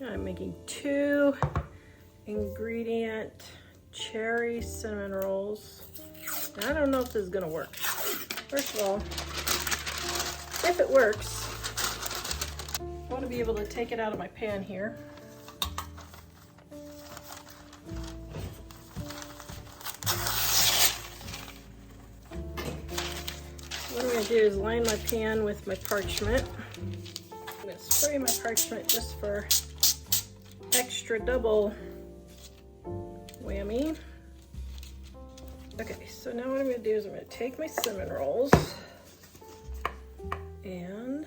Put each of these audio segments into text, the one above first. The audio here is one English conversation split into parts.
I'm making 2 ingredient cherry cinnamon rolls. Now, I don't know if this is gonna work. First of all, if it works, I want to be able to take it out of my pan here. What I'm gonna do is line my pan with my parchment. I'm gonna spray my parchment just for extra double whammy. Okay, so now what I'm gonna do is I'm gonna take my cinnamon rolls and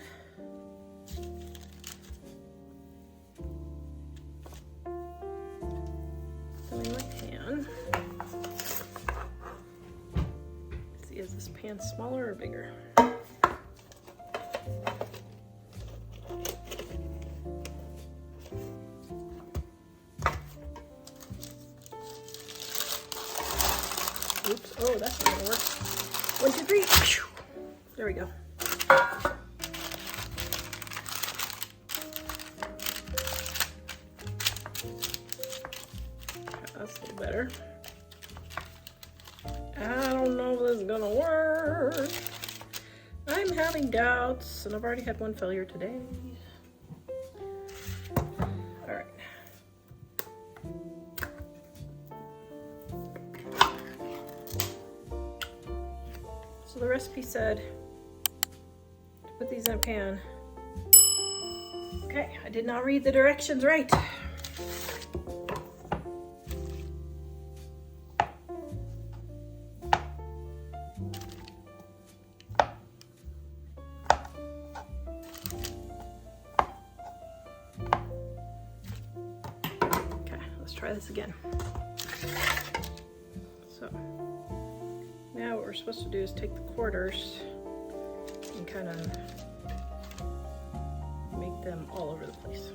put them in my pan. Let's see, is this pan smaller or bigger? Oops, oh, that's not gonna work. 1, 2, 3. There we go. That's a little better. I don't know if this is gonna work. I'm having doubts, and I've already had 1 failure today. All right. So the recipe said to put these in a pan. Okay, I did not read the directions right. Okay, let's try this again. So now what we're supposed to do is take the quarters and kind of make them all over the place.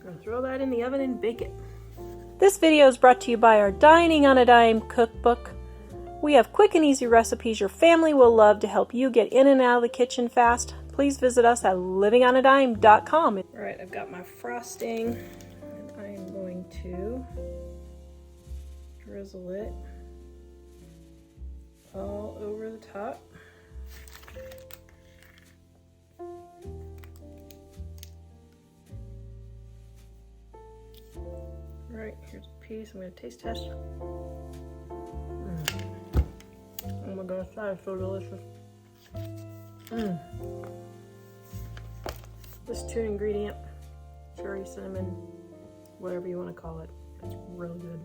Gonna throw that in the oven and bake it. This video is brought to you by our Dining on a Dime cookbook. We have quick and easy recipes your family will love to help you get in and out of the kitchen fast. Please visit us at livingonadime.com. All right, I've got my frosting, and I am going to drizzle it all over the top. All right, here's a piece. I'm going to taste test. Oh my gosh, that is so delicious. This 2 ingredient, cherry cinnamon, whatever you want to call it, it's really good.